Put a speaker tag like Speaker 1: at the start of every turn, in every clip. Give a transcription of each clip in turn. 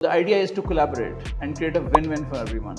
Speaker 1: The idea is to collaborate and create a win-win for everyone.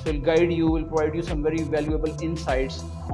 Speaker 1: so will guide you, will provide you some very valuable insights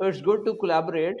Speaker 1: so it's good to collaborate,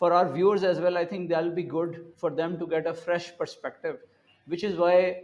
Speaker 1: for our viewers as well, I think that'll be good for them to get a fresh perspective, which is why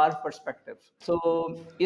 Speaker 1: our perspective. So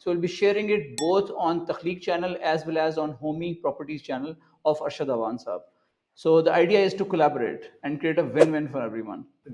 Speaker 1: so we'll be sharing it both on Takhliq channel as well as on Homi Properties channel of Arshad Awan Saab. So the idea is to collaborate and create a win-win for everyone.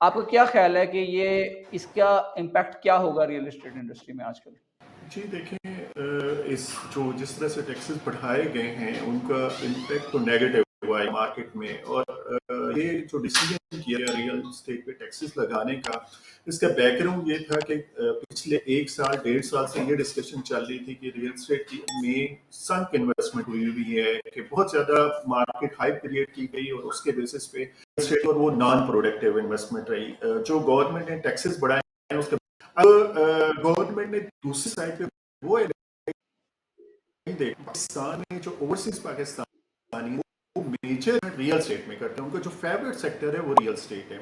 Speaker 1: آپ کا کیا خیال ہے کہ یہ اس کا impact کیا ہوگا ریئل اسٹیٹ انڈسٹری میں آج کل؟
Speaker 2: جی دیکھیں، جس طرح سے ٹیکسز بڑھائے گئے ہیں ان کا امپیکٹ تو نیگیٹو ہوا ہے مارکیٹ میں، اور یہ جو ڈیسیجن کیا گیا ریئل اسٹیٹ پہ ٹیکسز لگانے کا، اس کا بیک گراؤنڈ یہ تھا کہ پچھلے 1 سال 1.5 سال سے یہ ڈسکشن چل رہی تھی کہ ریئل اسٹیٹ میں سنک انویسٹمنٹ ہوئی ہوئی ہے، کہ بہت زیادہ مارکیٹ ہائپ کریٹ کی گئی اور اس کے بیسس پہ اور وہ نان پروڈکٹیو انویسٹمنٹ رہی۔ جو گورنمنٹ نے ٹیکسز بڑھائے ہیں اس کے اب گورنمنٹ نے دوسری سائڈ پہ وہ پاکستان میں جو اوورسیز پاکستانی وہ میجر ریئل اسٹیٹ میں کرتے ہیں، ان کا جو فیوریٹ سیکٹر ہے وہ ریئل اسٹیٹ ہے،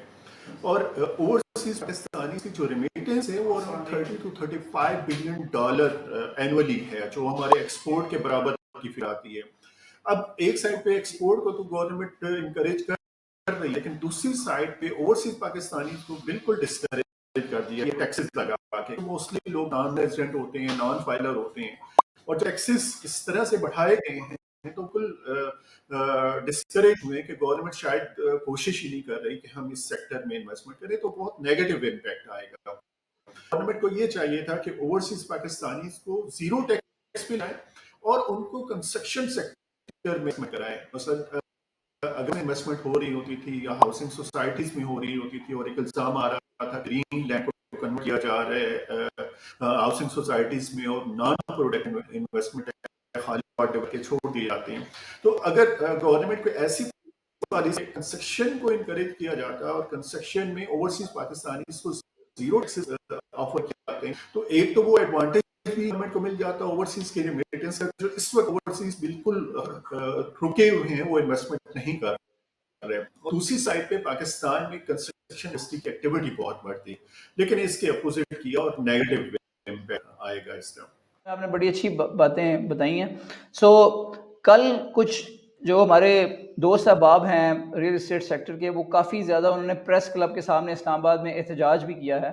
Speaker 2: اور اوورسیز پاکستانی کی جو ریمیٹنس ہے وہ around 30 to 35 billion dollar annually ہے، جو ہمارے ایکسپورٹ کے برابر کی فی آتی ہے۔ اب ایک سائڈ پہ ایکسپورٹ کو تو گورنمنٹ انکریج کر رہی ہے، لیکن دوسری سائڈ پہ اوورسیز پاکستانی کو بالکل ڈسکریج کر دیا یہ ٹیکسز لگا کے۔ موسٹلی لوگ نان ریزیڈنٹ ہوتے ہیں، نان فائلر ہوتے ہیں، اور جو ٹیکسز اس طرح سے بڑھائے گئے ہیں تو کل ڈسکریج ہوئے کہ گورنمنٹ شاید کوشش ہی نہیں کر رہی کہ ہم اس سیکٹر میں انویسٹمنٹ کریں، تو بہت نیگیٹو امپیکٹ آئے گا۔ گورنمنٹ کو یہ چاہیے تھا کہ اوورسیز پاکستانی کو زیرو ٹیکس پہ لائیں اور ان کو کنسٹرکشن سیکٹر میں کرائیں۔ مثلا اگر انویسٹمنٹ ہو رہی ہوتی تھی یا ہاؤسنگ سوسائٹیز میں ہو رہی ہوتی تھی اور ایک الزام آ رہا تھا گرین لینڈ کو کنورٹ کیا جا رہا ہے ہاؤسنگ سوسائٹیز میں اور نان پروڈکٹیو انویسٹمنٹ خالی پلاٹ کے چھوڑ دیے جاتے ہیں، تو اگر گورنمنٹ کو ایسی پالیسی کنسٹرکشن کو انکریج کیا جاتا اور کنسٹرکشن میں اوورسیز پاکستانی کو زیرو ٹیکسز آفر کیے جاتے ہیں، تو ایک تو وہ ایڈوانٹیج بھی گورنمنٹ کو مل جاتا اوورسیز کے ریمیٹنس کا، جو اس وقت اوورسیز بالکل رکے ہوئے ہیں، وہ انویسٹمنٹ نہیں کر رہے، اور دوسری سائڈ پہ پاکستان میں کنسٹرکشن انڈسٹری کی ایکٹیویٹی بہت بڑھتی، لیکن اس کے اپوزٹ کیا اور نیگیٹو امپیکٹ آئے گا اس طرح۔
Speaker 1: آپ نے بڑی اچھی باتیں بتائی ہیں۔ سو کل کچھ جو ہمارے دوست احباب ہیں ریئل اسٹیٹ سیکٹر کے، وہ کافی زیادہ انہوں نے پریس کلب کے سامنے اسلام آباد میں احتجاج بھی کیا ہے،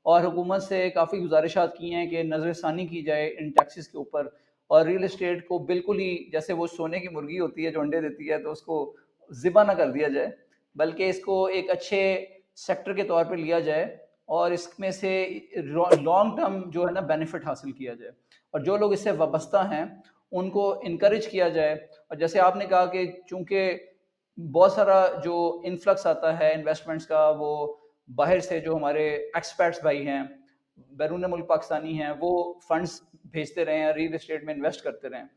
Speaker 1: اور حکومت سے کافی گزارشات کی ہیں کہ نظر ثانی کی جائے ان ٹیکسز کے اوپر، اور ریئل اسٹیٹ کو بالکل ہی جیسے وہ سونے کی مرغی ہوتی ہے جو انڈے دیتی ہے، تو اس کو ذبح نہ کر دیا جائے، بلکہ اس کو ایک اچھے سیکٹر کے طور پہ لیا جائے اور اس میں سے لانگ ٹرم جو ہے نا بینیفٹ حاصل کیا جائے، اور جو لوگ اس سے وابستہ ہیں ان کو انکریج کیا جائے۔ اور جیسے آپ نے کہا کہ چونکہ بہت سارا جو انفلکس آتا ہے انویسٹمنٹس کا، وہ باہر سے جو ہمارے ایکسپیرٹس بھائی ہیں، بیرون ملک پاکستانی ہیں، وہ فنڈز بھیجتے رہے ہیں، ریئل اسٹیٹ میں انویسٹ کرتے رہے ہیں،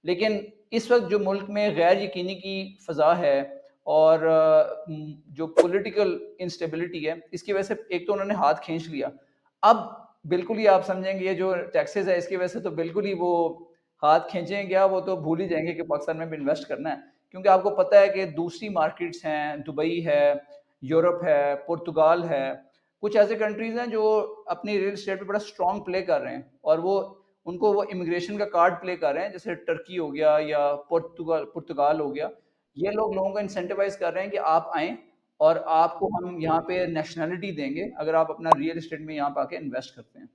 Speaker 1: لیکن اس وقت جو ملک میں غیر یقینی کی فضا ہے اور جو پولیٹیکل انسٹیبلٹی ہے، اس کی وجہ سے ایک تو انہوں نے ہاتھ کھینچ لیا، اب بالکل ہی آپ سمجھیں گے یہ جو ٹیکسز ہے اس کی وجہ سے تو بالکل ہی وہ ہاتھ کھینچیں گیا، وہ تو بھول ہی جائیں گے کہ پاکستان میں بھی انویسٹ کرنا ہے، کیونکہ آپ کو پتہ ہے کہ دوسری مارکیٹس ہیں، دبئی ہے، یورپ ہے، پرتگال ہے، کچھ ایسے کنٹریز ہیں جو اپنی ریئل اسٹیٹ پہ بڑا اسٹرانگ پلے کر رہے ہیں، اور وہ ان کو وہ امیگریشن کا کارڈ پلے کر رہے ہیں، جیسے ٹرکی ہو گیا یا پرتگال ہو گیا، یہ لوگوں کو انسینٹیوائز کر رہے ہیں کہ آپ آئیں اور آپ کو ہم یہاں پہ نیشنلٹی دیں گے اگر آپ اپنا ریئل اسٹیٹ میں یہاں پہ آ کے انویسٹ کرتے ہیں۔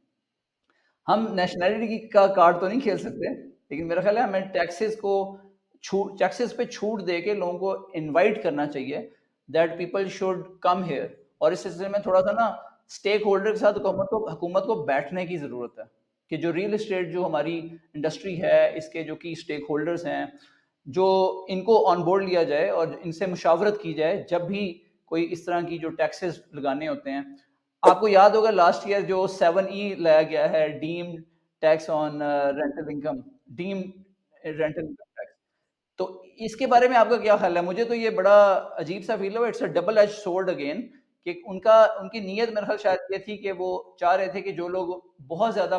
Speaker 1: ہم نیشنلٹی کا کارڈ تو نہیں کھیل سکتے، لیکن میرا خیال ہے ہمیں ٹیکسز پہ چھوٹ دے کے لوگوں کو انوائٹ کرنا چاہیے that people should come here, اور اس سلسلے میں تھوڑا سا نا اسٹیک ہولڈر کے ساتھ حکومت کو بیٹھنے کی ضرورت ہے، کہ جو ریئل اسٹیٹ جو ہماری انڈسٹری ہے اس کے جو کی اسٹیک ہولڈرز ہیں، جو ان کو آن بورڈ لیا جائے اور ان سے مشاورت کی جائے جب بھی کوئی اس طرح کی جو ٹیکسز لگانے ہوتے ہیں۔ آپ کو یاد ہوگا لاسٹ ایئر جو 7E لایا گیا ہے، deem tax on rental income, deem rental income tax, تو اس کے بارے میں آپ کا کیا خیال ہے؟ مجھے تو یہ بڑا عجیب سا فیل ہوا، it's a double edge sword again, کہ ان کی نیت میرا خیال شاید یہ تھی کہ وہ چاہ رہے تھے کہ جو لوگ بہت زیادہ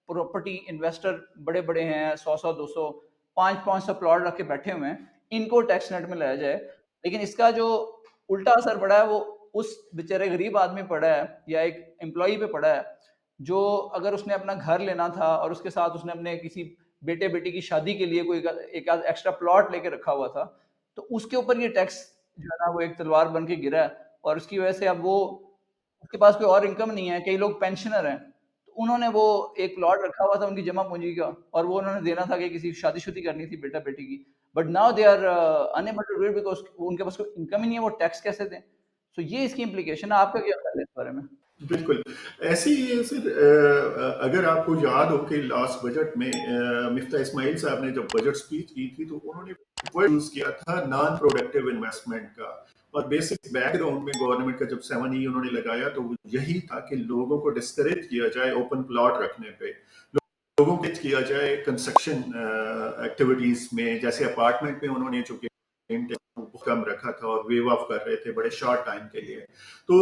Speaker 1: پراپرٹی انویسٹر بڑے بڑے ہیں، 100 200 500 پلاٹ رکھ کے بیٹھے ہوئے ہیں، ان کو ٹیکس نیٹ میں لایا جائے، لیکن اس کا جو الٹا اثر پڑا ہے وہ اس بیچارے غریب آدمی پڑا ہے یا ایک امپلائی پہ پڑا ہے، جو اگر اس نے اپنا گھر لینا تھا اور اس کے ساتھ اس نے اپنے کسی بیٹے بیٹی کی شادی کے لیے کوئی ایک آدھ ایکسٹرا پلاٹ لے کے رکھا ہوا تھا، تو اس کے اوپر یہ ٹیکس جو ہے نا وہ ایک تلوار بن کے گرا ہے، اور اس کی وجہ سے اب وہ اس کے پاس کوئی اور انکم نہیں ہے، کئی لوگ پینشنر ہیں، تو انہوں نے وہ ایک پلاٹ رکھا ہوا تھا ان کی جمع پونجی کا، اور وہ انہوں نے دینا تھا کہ کسی شادی شدی کرنی تھی بیٹا بیٹی کی، but now they are unable to do it because ان کے پاس کوئی انکم ہی نہیں ہے، وہ ٹیکس کیسے دیں؟ تو یہ اس کی امپلیکیشن ہے. آپ کا کیا خیال ہے اس بارے میں؟
Speaker 2: بالکل ایسے ہی سر. اگر آپ کو یاد ہو کہ لاسٹ بجٹ میں مفتاح اسماعیل صاحب نے جب بجٹ سپیچ کی تھی تو انہوں نے ورڈ یوز کیا تھا نان پروڈکٹیو انویسٹمنٹ کا. اور بیسک بیک گراؤنڈ میں گورنمنٹ کا جب 7E انہوں نے لگایا تو یہی تھا کہ لوگوں کو ڈسکریج کیا جائے اوپن پلاٹ رکھنے پہ, لوگوں کو کیا جائے کنسٹرکشن ایکٹیویٹیز میں. جیسے اپارٹمنٹ میں انہوں نے چونکہ کم رکھا تھا اور ویو آف کر رہے تھے بڑے شارٹ ٹائم کے لیے, تو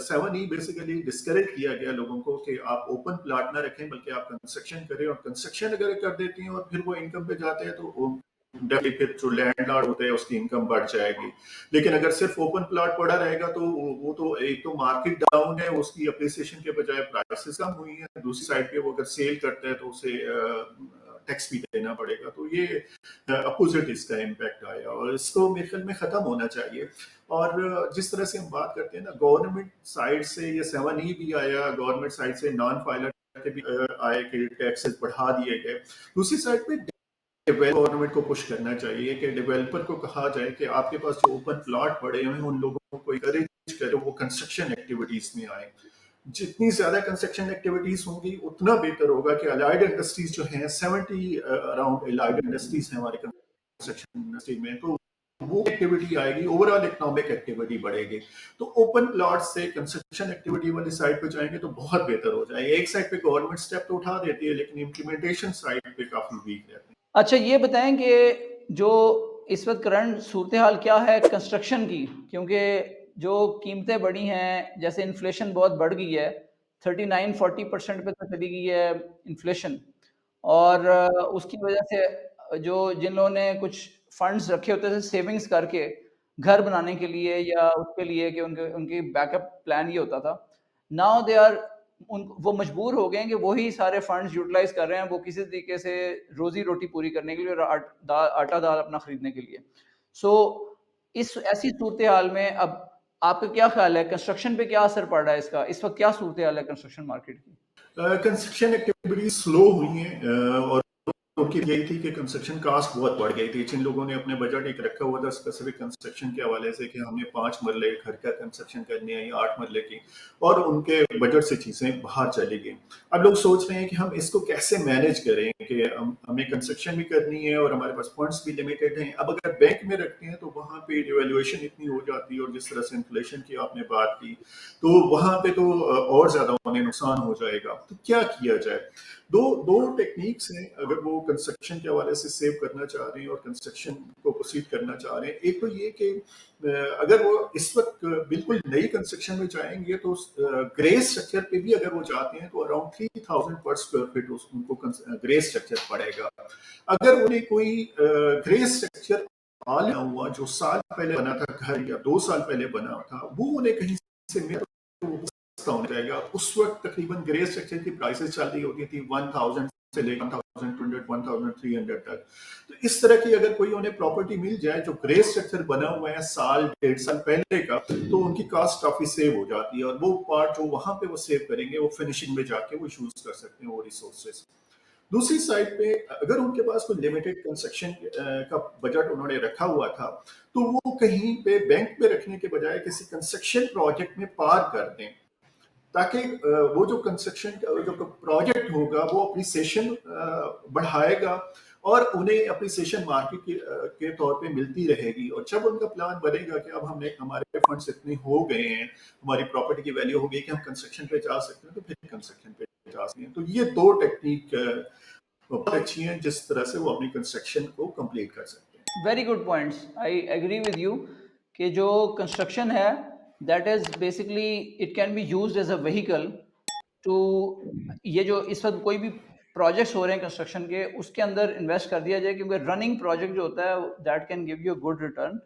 Speaker 2: 7E بیسیکلی ڈسکریج کیا گیا لوگوں کو کہ آپ اوپن پلاٹ نہ رکھیں بلکہ آپ کنسٹرکشن کریں, اور کنسٹرکشن اگر کر دیتی ہیں اور پھر وہ انکم پہ جاتے ہیں تو پھر جو لینڈ لارڈ ہوتے ہیں اس کی انکم بڑھ جائے گی. لیکن اگر صرف اوپن پلاٹ پڑا رہے گا تو وہ تو ایک تو مارکیٹ ڈاؤن ہے, اس کی اپریسیشن کے بجائے پرائسز کم ہوئی ہیں, دوسری سائڈ پہ وہ اگر سیل کرتا ہے تو اسے ٹیکس بھی دینا پڑے گا. تو یہ اپوزٹ اس کا امپیکٹ آیا اور اس کو میرے خیال میں ختم ہونا چاہیے. اور جس طرح سے ہم بات کرتے ہیں نا گورنمنٹ سائڈ سے یہ 7E بھی آیا, گورنمنٹ سائڈ سے نان فائلر کے بھی آئے کہ ٹیکسز بڑھا دیے گئے. دوسری سائڈ پہ گورنمنٹ کو پش کرنا چاہیے کہ ڈیولپر کو کہا جائے کہ آپ کے پاس جو اوپن پلاٹ پڑے ہوئے ہیں ان لوگوں کو انکریج کرے وہ کنسٹرکشن ایکٹیویٹیز میں آئیں. جتنی زیادہ کنسٹرکشن ایکٹیویٹیز ہوں گی اتنا بہتر ہوگا کہ الائڈ انڈسٹریز جو ہیں 70 اراؤنڈ الائڈ انڈسٹریز ہیں ہمارے کنسٹرکشن انڈسٹری میں, تو وہ ایکٹیویٹی آئے گی, اوور آل اکنامک ایکٹیویٹی بڑھے گی. تو اوپن پلاٹ سے کنسٹرکشن ایکٹیویٹی والی سائڈ پہ جائیں گے تو بہت بہتر ہو جائے. ایک سائڈ پہ گورنمنٹ اسٹیپ تو اٹھا دیتی ہے لیکن امپلیمنٹیشن سائڈ پہ کافی ویک رہتے ہیں.
Speaker 1: اچھا یہ بتائیں کہ جو اس وقت کرنٹ صورتحال کیا ہے کنسٹرکشن کی, کیونکہ جو قیمتیں بڑھی ہیں, جیسے انفلیشن بہت بڑھ گئی ہے, 39-40% پہ تو چلی گئی ہے انفلیشن, اور اس کی وجہ سے جو جن لوگوں نے کچھ فنڈز رکھے ہوتے تھے سیونگز کر کے گھر بنانے کے لیے یا اس کے لیے کہ ان کی بیک اپ پلان یہ ہوتا تھا, ناؤ دے آر وہ مجبور ہو گئے ہیں کہ وہی سارے فنڈز یوٹیلائز کر رہے ہیں وہ کسی طریقے سے روزی روٹی پوری کرنے کے لیے اور آٹا دال اپنا خریدنے کے لیے. سو اس ایسی صورتحال میں اب آپ کا کیا خیال ہے کنسٹرکشن پہ کیا اثر پڑ رہا ہے اس کا, اس وقت کیا صورتحال ہے کنسٹرکشن مارکیٹ کی؟
Speaker 2: کنسٹرکشن ایکٹیویٹیز سلو ہوئی ہیں اور ان کی یہی تھی کہ کنسٹرکشن کاسٹ بہت بڑھ گئی تھی. جن لوگوں نے اپنے بجٹ ایک رکھا ہوا تھا اسپیسیفک کنسٹرکشن کے حوالے سے کہ ہم نے 5 مرلے گھر کا کنسٹرکشن کرنی ہے یا 8 مرلے کی, اور ان کے بجٹ سے چیزیں باہر چلی گئیں. اب لوگ سوچ رہے ہیں کہ ہم اس کو کیسے مینیج کریں کہ ہمیں کنسٹرکشن بھی کرنی ہے اور ہمارے پاس فنڈس بھی لمیٹڈ ہیں. اب اگر بینک میں رکھتے ہیں تو وہاں پہ ڈیویلویشن اتنی ہو جاتی ہے, اور جس طرح سے انفلیشن کی آپ نے بات کی تو وہاں پہ تو اور زیادہ انہیں نقصان ہو جائے گا. تو کیا کیا جائے؟ دو ٹیکنیکس ہیں اگر وہ کنسٹرکشن کے حوالے سے سیو کرنا چاہ رہے ہیں اور کنسٹرکشن کو پروسیڈ کرنا چاہ رہے ہیں. ایک تو یہ کہ اگر وہ اس وقت بالکل نئی کنسٹرکشن میں جائیں گے تو گرے اسٹرکچر پہ بھی اگر وہ جاتے ہیں تو اراؤنڈ 3000 پر اسکوائر فٹ ان کو گرے اسٹرکچر پڑے گا. اگر انہیں کوئی گرے اسٹرکچر آلیا ہوا جو سال پہلے بنا تھا گھر یا 2 سال پہلے بنا تھا وہ انہیں کہیں سے ملا تو وہ سستا ہو جائے گا. اس وقت تقریباً گرے اسٹرکچر کی پرائسز چل رہی ہوتی تھی 1000 سے لے 1200 1300 تک. تو اس طرح کی اگر کوئی انہیں پراپرٹی مل جائے جو گرے اسٹرکچر بنا ہوا ہے سال 1.5 سال پہلے کا تو ان کی کاسٹ کافی سیو ہو جاتی ہے, اور وہ پارٹ جو وہاں پہ وہ سیو کریں گے وہ فنیشنگ میں جا کے وہ یوز کر سکتے ہیں وہ ریسورسز. دوسری سائڈ پہ اگر ان کے پاس کوئی لمیٹڈ کنسٹرکشن کا بجٹ انہوں نے رکھا ہوا تھا تو وہ کہیں پہ بینک میں رکھنے کے بجائے کسی کنسٹرکشن پروجیکٹ میں پار کر دیں, تاکہ وہ جو کنسٹرکشن جو پروجیکٹ ہوگا وہ اپریسیشن بڑھائے گا اور انہیں اپریسیشن مارکیٹ کے طور پہ ملتی رہے گی. اور جب ان کا پلان بنے گا کہ اب ہم نے ہمارے فنڈس اتنے ہو گئے ہیں, ہماری پراپرٹی کی ویلیو ہو گئی کہ ہم کنسٹرکشن پہ جا سکتے ہیں تو پھر کنسٹرکشن پہ جا سکتے ہیں. تو یہ 2 ٹیکنیک بہت اچھی ہیں جس طرح سے وہ اپنی کنسٹرکشن کو کمپلیٹ کر سکتے ہیں.
Speaker 1: Very good points, I agree with you کہ جو کنسٹرکشن ہے that is basically it can be used as a vehicle to, یہ جو اس وقت کوئی بھی پروجیکٹس ہو رہے ہیں کنسٹرکشن کے اس کے اندر انویسٹ کر دیا جائے, کیونکہ رننگ پروجیکٹ جو ہوتا ہے that can give you a good return.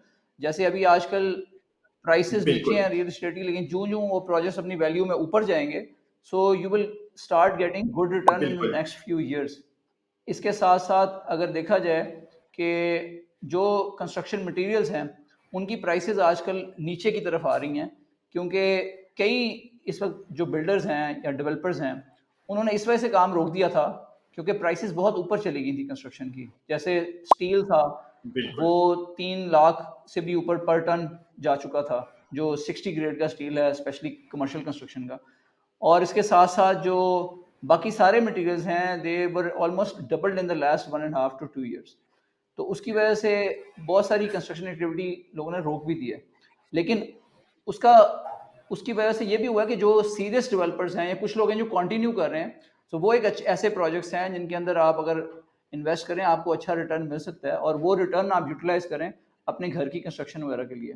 Speaker 1: جیسے ابھی آج کل پرائسز نیچے
Speaker 2: بالکل
Speaker 1: ہیں ریئل اسٹیٹ کی, لیکن جوں وہ پروجیکٹس اپنی ویلیو میں اوپر جائیں گے so you will start getting good return in
Speaker 2: بالکل
Speaker 1: نیکسٹ فیو ایئرس. اس کے ساتھ ساتھ اگر دیکھا جائے کہ جو کنسٹرکشن مٹیریلز ہیں ان کی پرائسز آج کل نیچے کی طرف آ رہی ہیں, کیونکہ کئی اس وقت جو بلڈرز ہیں یا ڈیولپرز ہیں انہوں نے اس وجہ سے کام روک دیا تھا کیونکہ پرائسز بہت اوپر چلی گئی تھی کنسٹرکشن کی. جیسے اسٹیل تھا
Speaker 2: بالکل
Speaker 1: وہ 3 لاکھ سے بھی اوپر پر ٹن جا چکا تھا, جو 60 گریڈ کا اسٹیل ہے اسپیشلی کمرشل کنسٹرکشن کا. اور اس کے ساتھ ساتھ جو باقی سارے مٹیریلز ہیں they were almost doubled in the last 1.5 to 2 years. تو اس کی وجہ سے بہت ساری کنسٹرکشن ایکٹیویٹی لوگوں نے روک بھی دی ہے. لیکن اس کی وجہ سے یہ بھی ہوا ہے کہ جو سیریس ڈیولپرز ہیں یا کچھ لوگ ہیں جو کنٹینیو کر رہے ہیں, تو وہ ایک ایسے پروجیکٹس ہیں جن کے اندر آپ اگر انویسٹ کریں آپ کو اچھا ریٹرن مل سکتا ہے, اور وہ ریٹرن آپ یوٹیلائز کریں اپنے گھر کی کنسٹرکشن وغیرہ کے لیے.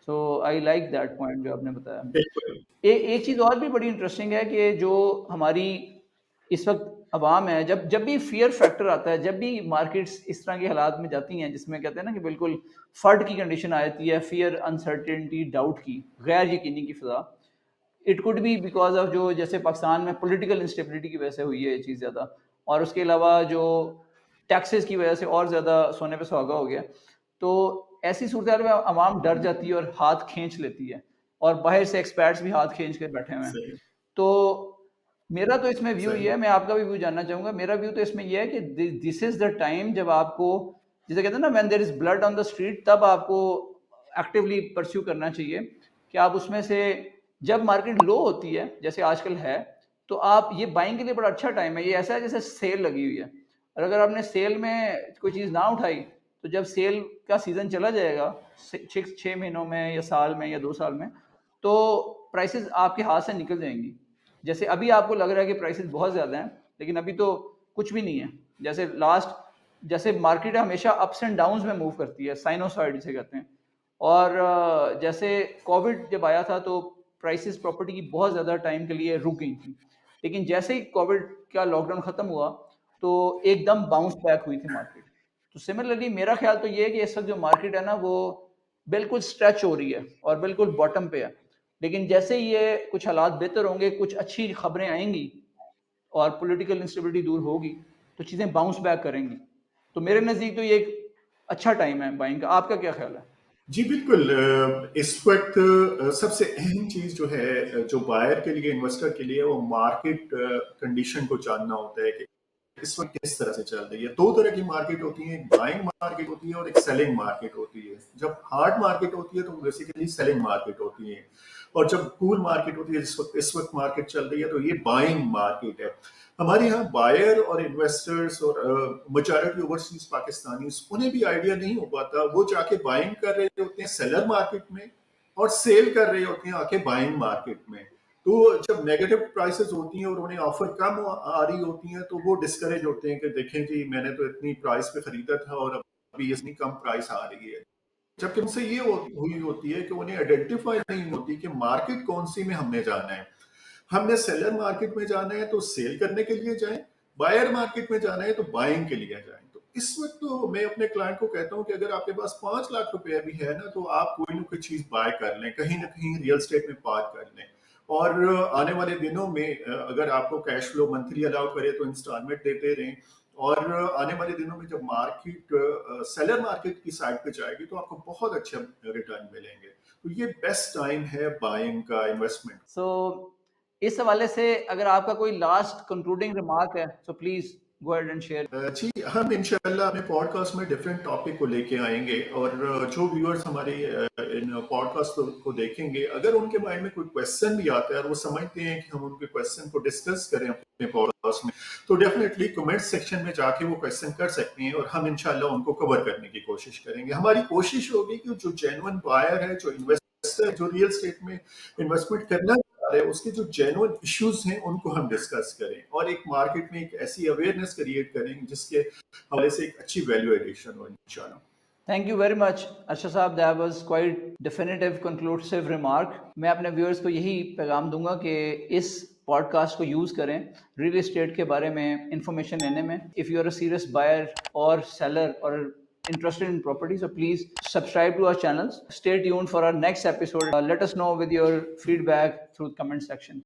Speaker 1: سو آئی لائک دیٹ پوائنٹ جو آپ نے بتایا.
Speaker 2: بالکل
Speaker 1: ایک چیز اور بھی بڑی انٹرسٹنگ ہے کہ جو ہماری اس وقت عوام ہے, جب بھی فیئر فیکٹر آتا ہے, جب بھی مارکیٹس اس طرح کے حالات میں جاتی ہیں جس میں کہتے ہیں نا کہ بالکل فرڈ کی کنڈیشن آ جاتی ہے, فیئر, انسرٹینٹی, ڈاؤٹ کی, غیر یقینی کی فضا, it could be because of جو جیسے پاکستان میں پولیٹیکل انسٹیبلٹی کی وجہ سے ہوئی ہے یہ چیز زیادہ, اور اس کے علاوہ جو ٹیکسز کی وجہ سے اور زیادہ سونے پہ سہاگا ہو گیا. تو ایسی صورتحال میں عوام ڈر جاتی ہے اور ہاتھ کھینچ لیتی ہے, اور باہر سے ایکسپرٹس بھی ہاتھ کھینچ کے بیٹھے ہوئے ہیں.
Speaker 2: صحیح
Speaker 1: تو میرا تو اس میں ویو یہ ہے,
Speaker 2: صحیح
Speaker 1: میں آپ کا بھی ویو جاننا چاہوں گا. میرا ویو تو اس میں یہ ہے کہ دس از دا ٹائم جب آپ کو, جسے کہتے ہیں نا when there is blood on the street, تب آپ کو ایکٹیولی پرسیو کرنا چاہیے کہ آپ اس میں سے, جب مارکیٹ لو ہوتی ہے جیسے آج کل ہے, تو آپ یہ بائنگ کے لیے بڑا اچھا ٹائم ہے. یہ ایسا ہے جیسے سیل لگی ہوئی ہے, اور اگر آپ نے سیل میں کوئی چیز نہ اٹھائی تو جب سیل کا سیزن چلا جائے گا 6 مہینوں میں یا سال میں یا 2 سال میں, تو پرائسز آپ کے ہاتھ سے نکل جائیں گی. جیسے ابھی آپ کو لگ رہا ہے کہ پرائسز بہت زیادہ ہیں, لیکن ابھی تو کچھ بھی نہیں ہے. جیسے مارکیٹ ہمیشہ اپس اینڈ ڈاؤنز میں موو کرتی ہے, سائنوسائڈ جسے کہتے ہیں. اور جیسے کووڈ جب آیا تھا تو پرائسز پراپرٹی کی بہت زیادہ ٹائم کے لیے رک گئی تھیں, لیکن جیسے ہی کووڈ کا لاک ڈاؤن ختم ہوا تو ایک دم باؤنس بیک ہوئی تھی مارکیٹ. تو سملرلی میرا خیال تو یہ ہے کہ اس وقت جو مارکیٹ ہے نا وہ بالکل اسٹریچ ہو رہی ہے اور بالکل باٹم پہ ہے, لیکن جیسے ہی یہ کچھ حالات بہتر ہوں گے, کچھ اچھی خبریں آئیں گی اور پولیٹیکل انسٹیبلٹی دور ہوگی تو چیزیں باؤنس بیک کریں گی. تو میرے نزدیک تو یہ ایک اچھا ٹائم ہے بائنگ کا. آپ کا کیا خیال ہے؟
Speaker 2: جی بالکل. اس وقت سب سے اہم چیز جو ہے جو بائر کے لیے, انویسٹر کے لیے, وہ مارکیٹ کنڈیشن کو جاننا ہوتا ہے کہ اس وقت کس طرح سے چل رہی ہے. 2 طرح کی مارکیٹ ہوتی ہیں, ایک بائنگ مارکیٹ ہوتی ہے اور ایک سیلنگ مارکیٹ ہوتی ہے. جب ہارڈ مارکیٹ ہوتی ہے تو بیسیکلی سیلنگ مارکیٹ ہوتی ہے, اور جب کول مارکیٹ ہوتی ہے اس وقت مارکیٹ چل رہی ہے تو یہ بائنگ مارکیٹ ہے. ہمارے یہاں بائر اور انویسٹرز اور میجارٹی اوورسیز پاکستانیز, انہیں بھی آئیڈیا نہیں ہو پاتا. وہ جا کے بائنگ کر رہے ہوتے ہیں سیلر مارکیٹ میں, اور سیل کر رہے ہوتے ہیں آ کے بائنگ مارکیٹ میں. تو جب نیگیٹو پرائسز ہوتی ہیں اور انہیں آفر کم آ رہی ہوتی ہیں تو وہ ڈسکریج ہوتے ہیں کہ دیکھیں جی میں نے تو اتنی پرائس پہ خریدا تھا اور ابھی اتنی کم پرائس آ رہی ہے. جبکہ ان سے یہ ہوئی ہوتی ہے کہ انہیں آئیڈینٹیفائی نہیں ہوتی کہ مارکیٹ کون سی میں ہم نے جانا ہے. ہم نے سیلر مارکیٹ میں جانا ہے تو سیل کرنے کے لیے جائیں, بائر مارکیٹ میں جانا ہے تو بائنگ کے لیے جائیں. تو اس وقت تو میں اپنے کلائنٹ کو کہتا ہوں کہ اگر آپ کے پاس 5 لاکھ روپے بھی ہے نا, تو آپ کوئی نہ کوئی چیز بائی کر لیں, کہیں نہ کہیں ریئل اسٹیٹ میں پارک کر لیں. اور آنے والے دنوں میں اگر آپ کو کیش فلو منتھلی الاؤ کرے تو انسٹالمنٹ دیتے رہیں, اور آنے والے دنوں میں جب مارکیٹ سیلر مارکیٹ کی سائڈ پہ جائے گی تو آپ کو بہت اچھا ریٹرن ملیں گے. تو یہ بیسٹ ٹائم ہے بائنگ کا, انویسٹمنٹ.
Speaker 1: سو اس حوالے سے اگر آپ کا کوئی لاسٹ کنکلوڈنگ ریمارک ہے تو please go ahead and share.
Speaker 2: جی, ہم انشاءاللہ اپنے پوڈ کاسٹ میں ڈفرینٹ ٹاپک کو لے کے آئیں گے, اور جو ویورز ہمارے ان پوڈ کاسٹ کو دیکھیں گے, اگر ان کے مائنڈ میں کوئی کویسچن بھی آتا ہے اور وہ سمجھتے ہیں کہ ہم ان کے کویسچن کو ڈسکس کریں اپنے پوڈ کاسٹ میں, تو ڈیفینیٹلی کمنٹ سیکشن میں جا کے وہ کویسچن کر سکتے ہیں, اور ہم انشاءاللہ ان کو کور کرنے کی کوشش کریں گے. ہماری کوشش ہوگی کہ جو جینوئن بائر ہے, جو انویسٹر جو ریئل اسٹیٹ میں انویسٹمنٹ کرنا چاہ رہے ہیں, اس کے جو جینوئن ایشوز ہیں ان کو ہم ڈسکس کریں, اور ایک مارکیٹ میں ایک ایسی اویئرنیس کریٹ کریں جس کے حوالے سے ایک اچھی ویلیو ایڈیشن ہو انشاءاللہ.
Speaker 1: Thank you very much Arshad صاحب, that was quite definitive conclusive remark. میں اپنے ویورز کو یہی پیغام دوں گا کہ اس پوڈ کاسٹ کو یوز کریں ریئل اسٹیٹ کے بارے میں انفارمیشن لینے میں. If you are a serious buyer اور سیلر اور interested in property, so please subscribe to our channels. Stay tuned for our next episode. Let us know with your feedback through the comment section.